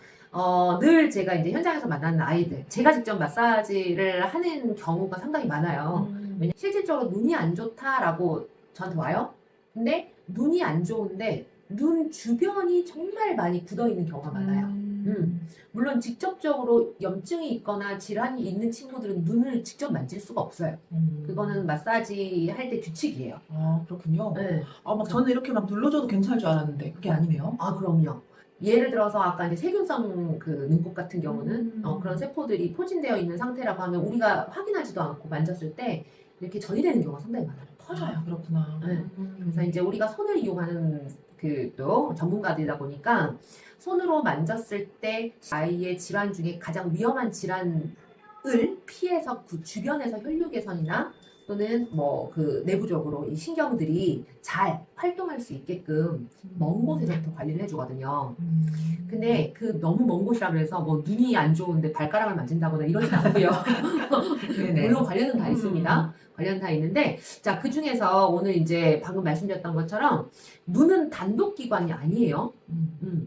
늘 제가 이제 현장에서 만나는 아이들, 제가 직접 마사지를 하는 경우가 상당히 많아요. 왜냐면 실질적으로 눈이 안 좋다라고 저한테 와요. 근데 눈이 안 좋은데 눈 주변이 정말 많이 굳어 있는 경우가 많아요. 물론 직접적으로 염증이 있거나 질환이 있는 친구들은 눈을 직접 만질 수가 없어요. 그거는 마사지 할 때 규칙이에요. 그렇군요. 네. 막 저는 이렇게 막 눌러줘도 괜찮을 줄 알았는데 그게 아니네요. 그럼요. 예를 들어서 아까 이제 세균성 그 눈곱 같은 경우는 그런 세포들이 포진되어 있는 상태라고 하면 우리가 확인하지도 않고 만졌을 때 이렇게 전이 되는 경우가 상당히 많아요. 퍼져요. 그렇구나. 네. 그래서 이제 우리가 손을 이용하는 그 또 전문가들이다 보니까 손으로 만졌을 때 아이의 질환 중에 가장 위험한 질환을 피해서 그 주변에서 혈류 개선이나 또는 뭐 그 내부적으로 이 신경들이 잘 활동할 수 있게끔 먼 곳에서부터 관리를 해주거든요. 근데 그 너무 먼 곳이라 그래서 뭐 눈이 안 좋은데 발가락을 만진다거나 이러진 않고요. 물론 관련은 다 있습니다. 관련 다 있는데, 자, 그 중에서 오늘 이제 방금 말씀드렸던 것처럼 눈은 단독기관이 아니에요.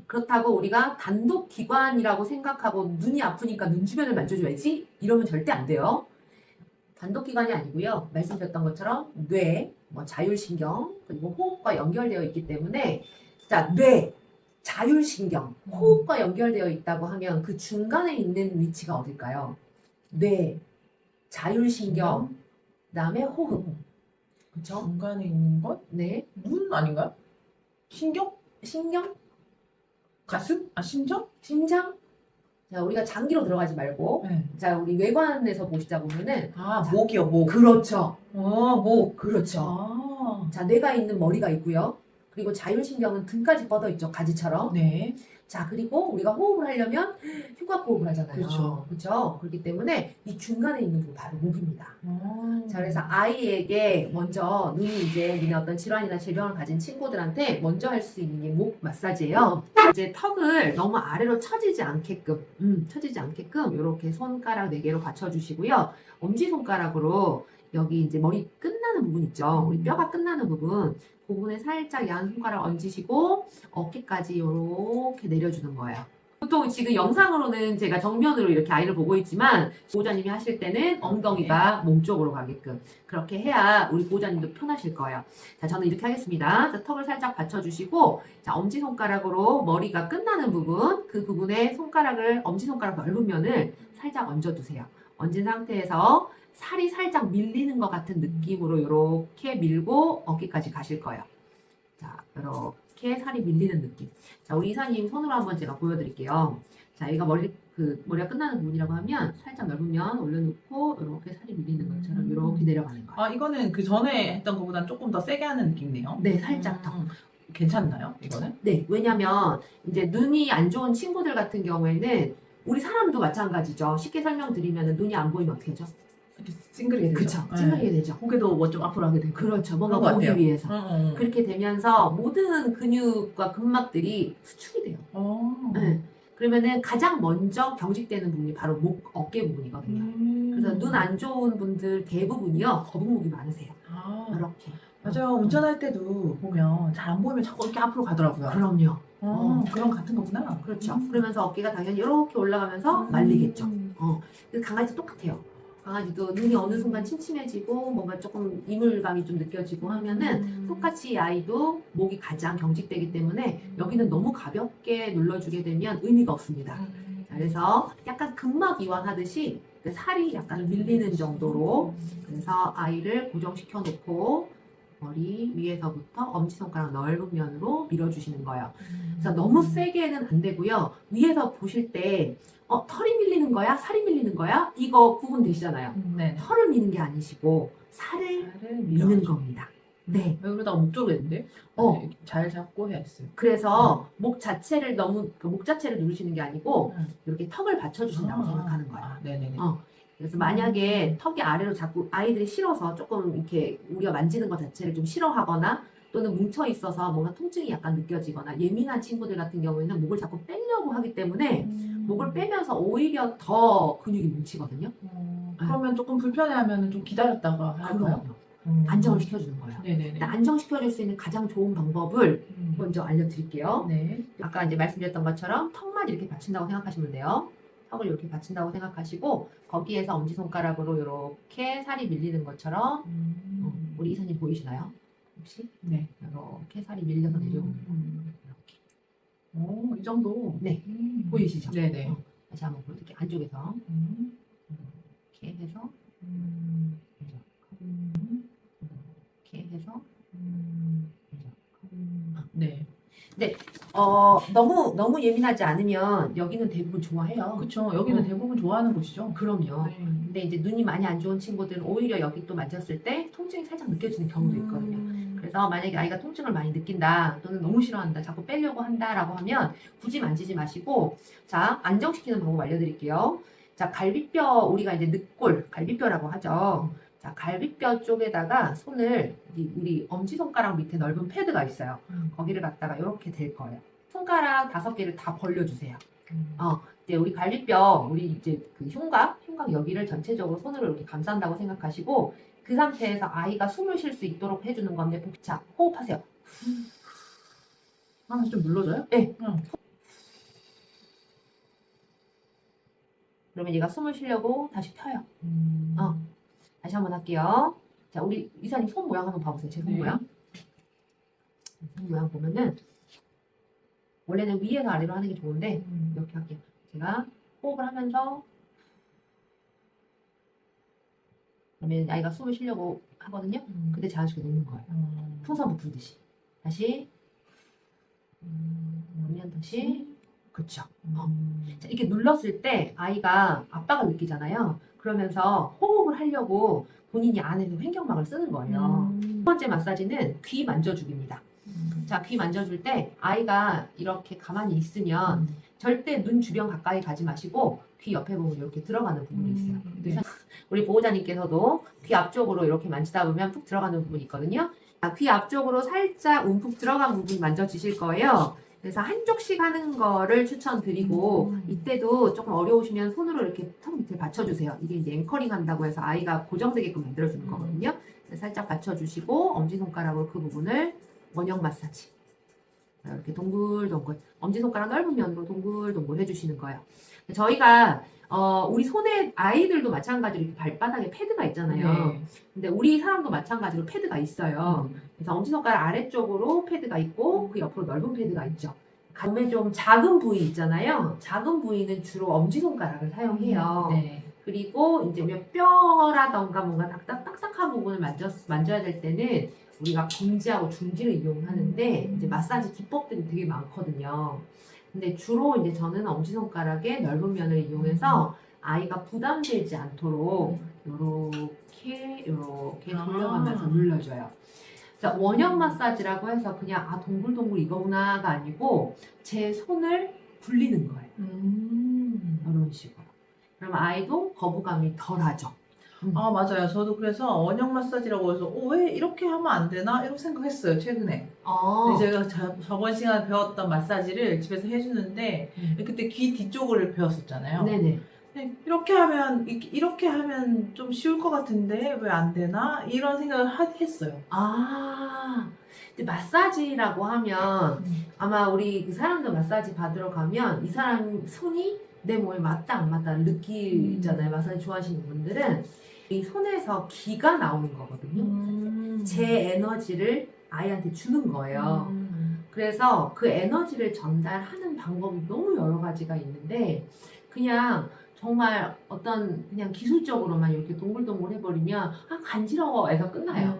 그렇다고 우리가 단독기관이라고 생각하고 눈이 아프니까 눈 주변을 만져줘야지 이러면 절대 안 돼요. 단독기관이 아니고요. 말씀드렸던 것처럼 뇌, 뭐 자율신경, 그리고 호흡과 연결되어 있기 때문에, 자, 뇌, 자율신경, 호흡과 연결되어 있다고 하면 그 중간에 있는 위치가 어딜까요? 뇌, 자율신경, 그다음에 호흡. 그렇죠? 중간에 있는 건? 네. 눈 아닌가요? 신경? 신경? 가슴? 심장? 심장? 자, 우리가 장기로 들어가지 말고, 네. 자, 우리 외관에서 보시다 보면은, 자, 목이요, 목. 그렇죠. 목. 그렇죠. 아. 자, 뇌가 있는 머리가 있고요. 그리고 자율신경은 등까지 뻗어 있죠. 가지처럼. 네. 자, 그리고 우리가 호흡을 하려면 흉곽호흡을 하잖아요. 그렇죠. 그렇죠? 그렇기 때문에 이 중간에 있는 부분 바로 목입니다. 자, 그래서 음. 아이에게 먼저 눈이 이제 눈에 어떤 질환이나 질병을 가진 친구들한테 먼저 할 수 있는 게 목 마사지예요. 이제 턱을 너무 아래로 처지지 않게끔, 이렇게 손가락 4개로 받쳐주시고요. 엄지손가락으로 여기 이제 머리 끝나는 부분 있죠. 우리 뼈가 끝나는 부분, 그 부분에 살짝 양 손가락 얹으시고 어깨까지 이렇게 내려주는 거예요. 보통 지금 영상으로는 제가 정면으로 이렇게 아이를 보고 있지만 보호자님이 하실 때는 엉덩이가 몸 쪽으로 가게끔 그렇게 해야 우리 보호자님도 편하실 거예요. 자, 저는 이렇게 하겠습니다. 자, 턱을 살짝 받쳐주시고 자, 엄지손가락으로 머리가 끝나는 부분 그 부분에 엄지손가락 넓은 면을 살짝 얹어두세요. 얹은 상태에서 살이 살짝 밀리는 것 같은 느낌으로 이렇게 밀고 어깨까지 가실 거예요. 자, 이렇게 살이 밀리는 느낌. 자, 우리 이사님 손으로 한번 제가 보여드릴게요. 자, 여기가 머리가 끝나는 부분이라고 하면 살짝 넓은 면 올려놓고 이렇게 살이 밀리는 것처럼 이렇게 내려가는 거예요. 아, 이거는 그 전에 했던 것보다 조금 더 세게 하는 느낌이네요. 네, 살짝 더. 괜찮나요, 이거는? 네, 왜냐면 이제 눈이 안 좋은 친구들 같은 경우에는 우리 사람도 마찬가지죠. 쉽게 설명드리면 눈이 안 보이면 어떻게 하죠? 이렇게 찡그리게 되죠. 그쵸, 찡그리게 되죠. 고개도 뭐 좀 앞으로 하게 되고. 그렇죠. 뭔가 그런 것 보기 같아요. 위해서. 그렇게 되면서 모든 근육과 근막들이 수축이 돼요. 네. 그러면은 가장 먼저 경직되는 부분이 바로 목, 어깨 부분이거든요. 그래서 눈 안 좋은 분들 대부분이요 거북목이 많으세요. 이렇게. 맞아요. 운전할 때도 보면 잘 안 보이면 자꾸 이렇게 앞으로 가더라고요. 그럼요. 그런 같은 거구나. 그렇죠. 그러면서 어깨가 당연히 이렇게 올라가면서 말리겠죠. 그래서 강아지 똑같아요. 강아지도 눈이 어느 순간 침침해지고 뭔가 조금 이물감이 좀 느껴지고 하면은 똑같이 이 아이도 목이 가장 경직되기 때문에 여기는 너무 가볍게 눌러주게 되면 의미가 없습니다. 자, 그래서 약간 근막 이완하듯이 그 살이 약간 밀리는 정도로 그래서 아이를 고정시켜 놓고 머리 위에서부터 엄지손가락 넓은 면으로 밀어주시는 거예요. 그래서 너무 세게는 안 되고요. 위에서 보실 때 털이 밀리는 거야? 살이 밀리는 거야? 이거 구분되시잖아요. 네. 털을 미는 게 아니시고 살을 미는 겁니다. 네. 그러다가 목 쪽으로 했는데 잘 잡고 해야겠어요. 그래서 목 자체를 누르시는 게 아니고 이렇게 턱을 받쳐주신다고 생각하는 거예요. 네네네. 그래서 만약에 턱이 아래로 자꾸 아이들이 싫어서 조금 이렇게 우리가 만지는 것 자체를 좀 싫어하거나 또는 뭉쳐 있어서 뭔가 통증이 약간 느껴지거나 예민한 친구들 같은 경우에는 목을 자꾸 빼려고 하기 때문에 목을 빼면서 오히려 더 근육이 뭉치거든요. 그러면 조금 불편해하면 좀 기다렸다가 할까요? 그럼요. 안정을 시켜주는 거예요. 네네네. 안정시켜줄 수 있는 가장 좋은 방법을 먼저 알려드릴게요. 네. 아까 이제 말씀드렸던 것처럼 턱만 이렇게 받친다고 생각하시면 돼요. 턱을 이렇게 받친다고 생각하시고 거기에서 엄지손가락으로 이렇게 살이 밀리는 것처럼 우리 이사님 보이시나요? 혹시? 네. 이렇게 살이 밀려서 내려오는 거. 이렇게. 이 정도. 네. 보이시죠? 네네. 다시 한번 보여드릴게요. 안쪽에서 이렇게 해서 이렇게 해서 네. 네. 너무 예민하지 않으면 여기는 대부분 좋아해요. 그렇죠. 여기는 대부분 좋아하는 곳이죠. 그럼요. 네. 근데 이제 눈이 많이 안 좋은 친구들은 오히려 여기 또 만졌을 때 통증이 살짝 느껴지는 경우도 있거든요. 그래서 만약에 아이가 통증을 많이 느낀다 또는 너무 싫어한다 자꾸 빼려고 한다라고 하면 굳이 만지지 마시고 자 안정시키는 방법 알려드릴게요. 자 갈비뼈 우리가 이제 늑골 갈비뼈라고 하죠. 자 갈비뼈 쪽에다가 손을 우리 엄지손가락 밑에 넓은 패드가 있어요. 거기를 갖다가 이렇게 댈 거예요. 손가락 5개를 다 벌려주세요. 이제 우리 갈비뼈 우리 이제 그 흉곽 여기를 전체적으로 손으로 이렇게 감싼다고 생각하시고 그 상태에서 아이가 숨을 쉴 수 있도록 해주는 건데 자 호흡하세요. 하나씩 좀 눌러줘요? 네. 그러면 얘가 숨을 쉬려고 다시 펴요. 다시 한번 할게요. 자 우리 이사님 손 모양 한번 봐보세요. 제 손 모양. 손 모양 보면은 원래는 위에서 아래로 하는 게 좋은데 이렇게 할게요. 제가 호흡을 하면서 그러면 아이가 숨을 쉬려고 하거든요. 근데 자연스럽게 놓는 거예요. 풍선 부풀듯이. 다시. 그러면 다시. 그쵸. 자, 이렇게 눌렀을 때 아이가 압박을 느끼잖아요. 그러면서 호흡을 하려고 본인이 안에서 횡격막을 쓰는 거예요. 첫 번째 마사지는 귀 만져주기입니다. 자, 귀 만져줄 때 아이가 이렇게 가만히 있으면 절대 눈 주변 가까이 가지 마시고 귀 옆에 보면 이렇게 들어가는 부분이 있어요. 네. 우리 보호자님께서도 귀 앞쪽으로 이렇게 만지다 보면 푹 들어가는 부분이 있거든요. 귀 앞쪽으로 살짝 움푹 들어간 부분 만져주실 거예요. 그래서 한쪽씩 하는 거를 추천드리고 이때도 조금 어려우시면 손으로 이렇게 턱 밑에 받쳐주세요. 이게 이제 앵커링 한다고 해서 아이가 고정되게끔 만들어주는 거거든요. 살짝 받쳐주시고 엄지손가락으로 그 부분을 원형 마사지. 이렇게 동글동글 엄지손가락 넓은 면으로 동글동글 해주시는 거예요. 저희가 우리 손에 아이들도 마찬가지로 이렇게 발바닥에 패드가 있잖아요. 네. 근데 우리 사람도 마찬가지로 패드가 있어요. 그래서 엄지손가락 아래쪽으로 패드가 있고 그 옆으로 넓은 패드가 있죠. 몸에 좀 작은 부위 있잖아요. 작은 부위는 주로 엄지손가락을 사용해요. 네. 그리고 이제 뼈라던가 뭔가 딱딱한 부분을 만져야 될 때는 우리가 검지하고 중지를 이용하는데 이제 마사지 기법들이 되게 많거든요. 근데 주로 이제 저는 엄지손가락의 넓은 면을 이용해서 아이가 부담되지 않도록 이렇게 돌려가면서 눌러줘요. 자, 원형 마사지라고 해서 그냥 동글동글 이거구나가 아니고 제 손을 불리는 거예요. 이런 식으로. 그럼 아이도 거부감이 덜하죠. 아, 맞아요. 저도 그래서 원형 마사지라고 해서 왜 이렇게 하면 안 되나? 이렇게 생각했어요, 최근에. 근데 제가 저번 시간에 배웠던 마사지를 집에서 해주는데 그때 귀 뒤쪽을 배웠었잖아요. 네네. 이렇게 하면 좀 쉬울 것 같은데 왜 안 되나? 이런 생각을 했어요. 근데 마사지라고 하면 아마 우리 그 사람들 마사지 받으러 가면 이 사람 손이 내 몸에 맞다 안 맞다 느끼잖아요. 마사지 좋아하시는 분들은 이 손에서 기가 나오는 거거든요. 제 에너지를 아이한테 주는 거예요. 그래서 그 에너지를 전달하는 방법이 너무 여러 가지가 있는데 그냥 정말 어떤 그냥 기술적으로만 이렇게 동글동글 해버리면 간지러워 해서 끝나요.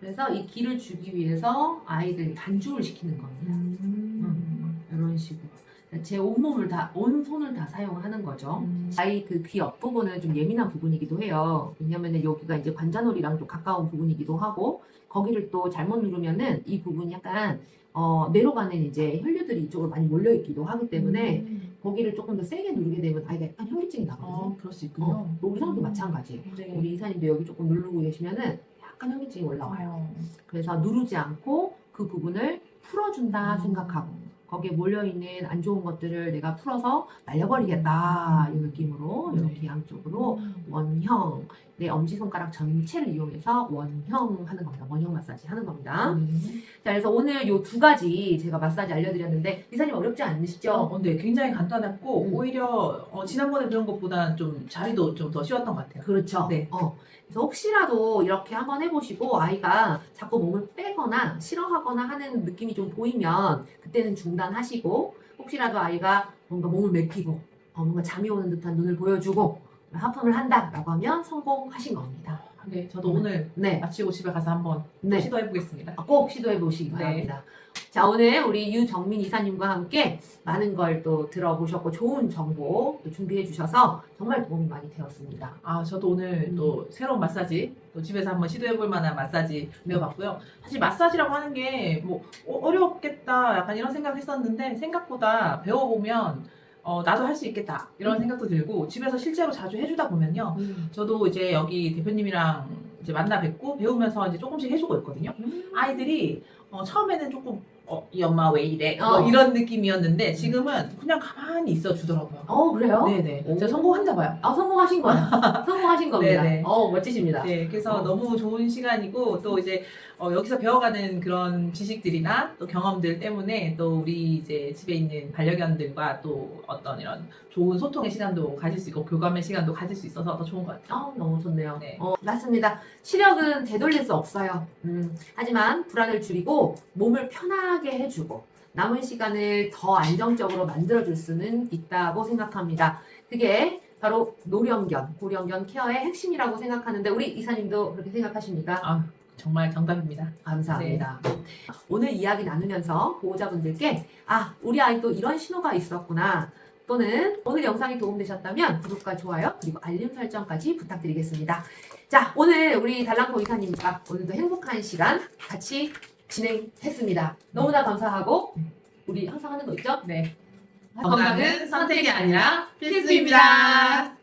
그래서 이 기를 주기 위해서 아이들 반죽을 시키는 겁니다. 이런 식으로. 제 온몸을 온 손을 다 사용하는 거죠. 아이 그 귀 옆부분은 좀 예민한 부분이기도 해요. 왜냐면은 여기가 이제 관자놀이랑 좀 가까운 부분이기도 하고, 거기를 또 잘못 누르면은 이 부분이 약간, 뇌로 가는 이제 혈류들이 이쪽으로 많이 몰려있기도 하기 때문에, 거기를 조금 더 세게 누르게 되면 아이가 약간 현기증이 나거든요. 그럴 수 있군요. 우리 사람도 마찬가지예요. 네. 우리 이사님도 여기 조금 누르고 계시면은 약간 현기증이 올라와요. 그래서 누르지 않고 그 부분을 풀어준다 생각하고, 거기에 몰려있는 안 좋은 것들을 내가 풀어서 날려버리겠다 이 느낌으로 이렇게 양쪽으로 원형, 내 엄지손가락 전체를 이용해서 원형 하는 겁니다. 원형 마사지 하는 겁니다. 자, 그래서 오늘 요 두 가지 제가 마사지 알려드렸는데 이사님 어렵지 않으시죠? 네, 굉장히 간단했고 오히려 지난번에 배운 것보다 좀 자리도 좀 더 쉬웠던 것 같아요. 그렇죠. 네. 그래서 혹시라도 이렇게 한번 해보시고 아이가 자꾸 몸을 빼거나 싫어하거나 하는 느낌이 좀 보이면 그때는 중단하시고, 혹시라도 아이가 뭔가 몸을 맥히고 뭔가 잠이 오는 듯한 눈을 보여주고 하품을 한다라고 하면 성공하신 겁니다. 네, 저도 오늘 마치고 집에 가서 한번 시도해보겠습니다. 꼭 시도해 보시기 바랍니다. 자, 오늘 우리 유정민 이사님과 함께 많은 걸 또 들어보셨고 좋은 정보 또 준비해 주셔서 정말 도움이 많이 되었습니다. 저도 오늘 또 새로운 마사지, 또 집에서 한번 시도해볼 만한 마사지 배워봤고요. 사실 마사지라고 하는 게 뭐 어렵겠다 약간 이런 생각했었는데 생각보다 배워보면 나도 할 수 있겠다 이런 생각도 들고, 집에서 실제로 자주 해주다 보면요, 저도 이제 여기 대표님이랑 이제 만나 뵙고 배우면서 이제 조금씩 해주고 있거든요. 아이들이 처음에는 조금 이 엄마 왜 이래? 이런 느낌이었는데 지금은 그냥 가만히 있어 주더라고요. 그래요? 네네. 제가 성공한다 봐요. 성공하신 거야. 성공하신 겁니다. 네네. 멋지십니다. 네, 그래서 너무 좋은 시간이고, 또 이제 여기서 배워가는 그런 지식들이나 또 경험들 때문에 또 우리 이제 집에 있는 반려견들과 또 어떤 이런 좋은 소통의 시간도 가질 수 있고 교감의 시간도 가질 수 있어서 더 좋은 것 같아요. 너무 좋네요. 네. 맞습니다. 시력은 되돌릴 수 없어요. 하지만 불안을 줄이고 몸을 편하게 해주고 남은 시간을 더 안정적으로 만들어줄 수는 있다고 생각합니다. 그게 바로 노령견, 고령견 케어의 핵심이라고 생각하는데 우리 이사님도 그렇게 생각하십니까? 정말 정답입니다. 감사합니다. 오늘 이야기 나누면서 보호자분들께 우리 아이도 이런 신호가 있었구나, 또는 오늘 영상이 도움되셨다면 구독과 좋아요 그리고 알림 설정까지 부탁드리겠습니다. 자, 오늘 우리 달랑코 이사님과 오늘도 행복한 시간 같이 진행했습니다. 너무나 감사하고 우리 항상 하는 거 있죠? 네. 건강은 선택이 아니라 필수입니다.